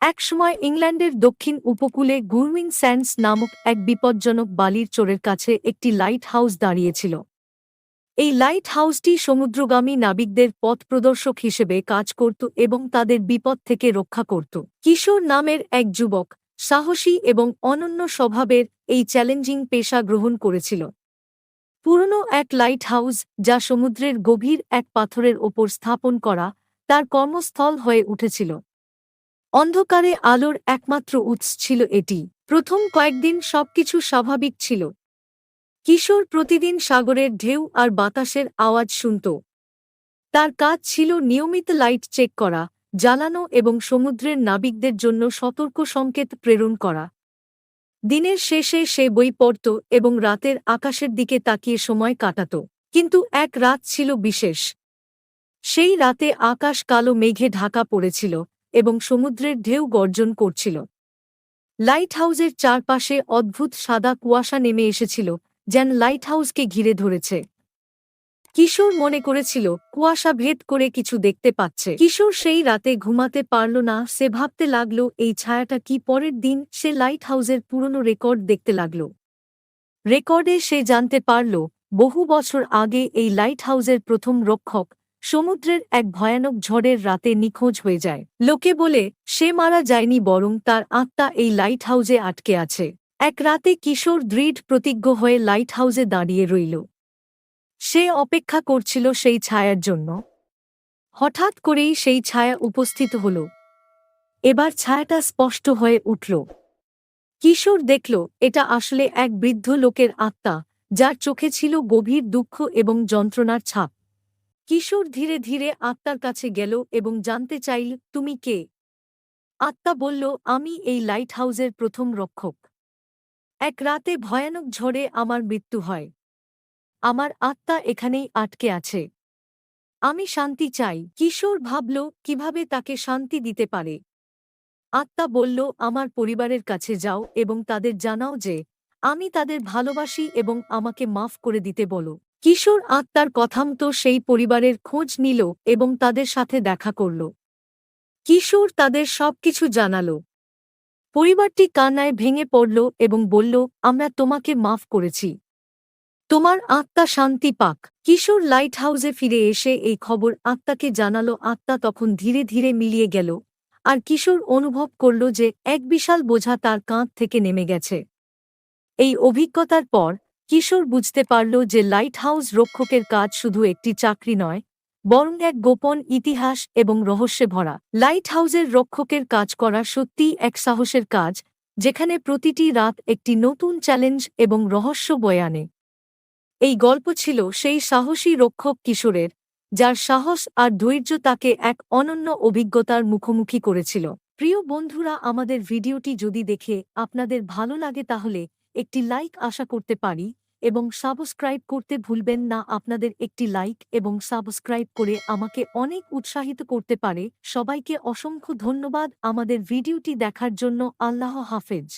একসময় ইংল্যান্ডের দক্ষিণ উপকূলে গুরউইন স্যান্ডস নামক এক বিপজ্জনক বালির চরের কাছে একটি লাইট হাউস দাঁড়িয়েছিল। এই লাইট হাউসটি সমুদ্রগামী নাবিকদের পথপ্রদর্শক হিসেবে কাজ করত এবং তাদের বিপদ থেকে রক্ষা করত। কিশোর নামের এক যুবক সাহসী এবং অনন্য স্বভাবের এই চ্যালেঞ্জিং পেশা গ্রহণ করেছিল। পুরনো এক লাইট হাউস, যা সমুদ্রের গভীর এক পাথরের ওপর স্থাপন করা, তার কর্মস্থল হয়ে উঠেছিল। অন্ধকারে আলোর একমাত্র উৎস ছিল এটি। প্রথম কয়েকদিন সবকিছু স্বাভাবিক ছিল। কিশোর প্রতিদিন সাগরের ঢেউ আর বাতাসের আওয়াজ শুনত। তার কাজ ছিল নিয়মিত লাইট চেক করা, জ্বালানো এবং সমুদ্রের নাবিকদের জন্য সতর্ক সংকেত প্রেরণ করা। দিনের শেষে সে বই পড়ত এবং রাতের আকাশের দিকে তাকিয়ে সময় কাটাত। কিন্তু এক রাত ছিল বিশেষ। সেই রাতে আকাশ কালো মেঘে ঢাকা পড়েছিল এবং সমুদ্রের ঢেউ গর্জন করছিল। লাইট হাউসের চারপাশে অদ্ভুত সাদা কুয়াশা নেমে এসেছিল, যেন লাইট হাউসকে ঘিরে ধরেছে। কিশোর মনে করেছিল কুয়াশা ভেদ করে কিছু দেখতে পাচ্ছে। কিশোর সেই রাতে ঘুমাতে পারল না। সে ভাবতে লাগল এই ছায়াটা কি। পরের দিন সে লাইট হাউসের পুরনো রেকর্ড দেখতে লাগল। রেকর্ডে সে জানতে পারল বহু বছর আগে এই লাইট হাউসের প্রথম রক্ষক সমুদ্রের এক ভয়ানক ঝড়ের রাতে নিখোঁজ হয়ে যায়। লোকে বলে সে মারা যায়নি, বরং তার আত্মা এই লাইট হাউসে আটকে আছে। এক রাতে কিশোর দৃঢ় প্রতিজ্ঞ হয়ে লাইট হাউসে দাঁড়িয়ে রইল। সে অপেক্ষা করছিল সেই ছায়ার জন্য। হঠাৎ করেই সেই ছায়া উপস্থিত হল। এবার ছায়াটা স্পষ্ট হয়ে উঠল। কিশোর দেখল এটা আসলে এক বৃদ্ধ লোকের আত্মা, যার চোখে ছিল গভীর দুঃখ এবং যন্ত্রণার ছাপ। কিশোর ধীরে ধীরে আত্মার কাছে গেল এবং জানতে চাইল, তুমি কে? আত্মা বলল, আমি এই লাইট হাউসের প্রথম রক্ষক। এক রাতে ভয়ানক ঝড়ে আমার মৃত্যু হয়। আমার আত্মা এখানেই আটকে আছে। আমি শান্তি চাই। কিশোর ভাবল কিভাবে তাকে শান্তি দিতে পারে। আত্মা বলল, আমার পরিবারের কাছে যাও এবং তাদের জানাও যে আমি তাদের ভালোবাসি এবং আমাকে মাফ করে দিতে বলো। কিশোর আত্মার কথামতো সেই পরিবারের খোঁজ নিল এবং তাদের সাথে দেখা করল। কিশোর তাদের সবকিছু জানাল। পরিবারটি কান্নায় ভেঙে পড়ল এবং বলল, আমরা তোমাকে মাফ করেছি। তোমার আত্মা শান্তি পাক। কিশোর লাইট হাউসে ফিরে এসে এই খবর আত্মাকে জানালো। আত্মা তখন ধীরে ধীরে মিলিয়ে গেল, আর কিশোর অনুভব করল যে এক বিশাল বোঝা তার কাঁধ থেকে নেমে গেছে। এই অভিজ্ঞতার পর কিশোর বুঝতে পারল যে লাইট হাউস রক্ষকের কাজ শুধু একটি চাকরি নয়, বরং এক গোপন ইতিহাস এবং রহস্যে ভরা। লাইট হাউসের রক্ষকের কাজ করা সত্যিই এক সাহসের কাজ, যেখানে প্রতিটি রাত একটি নতুন চ্যালেঞ্জ এবং রহস্য বয়ে আনে। এই গল্প ছিল সেই সাহসী রক্ষক কিশোরের, যার সাহস আর ধৈর্য তাকে এক অনন্য অভিজ্ঞতার মুখোমুখি করেছিল। প্রিয় বন্ধুরা, আমাদের ভিডিওটি যদি দেখে আপনাদের ভালো লাগে তাহলে একটি লাইক আশা করতে পারি এবং সাবস্ক্রাইব করতে ভুলবেন না। আপনাদের একটি লাইক এবং সাবস্ক্রাইব করে আমাকে অনেক উৎসাহিত করতে পারে। সবাইকে অসংখ্য ধন্যবাদ আমাদের ভিডিওটি দেখার জন্য। আল্লাহ হাফেজ।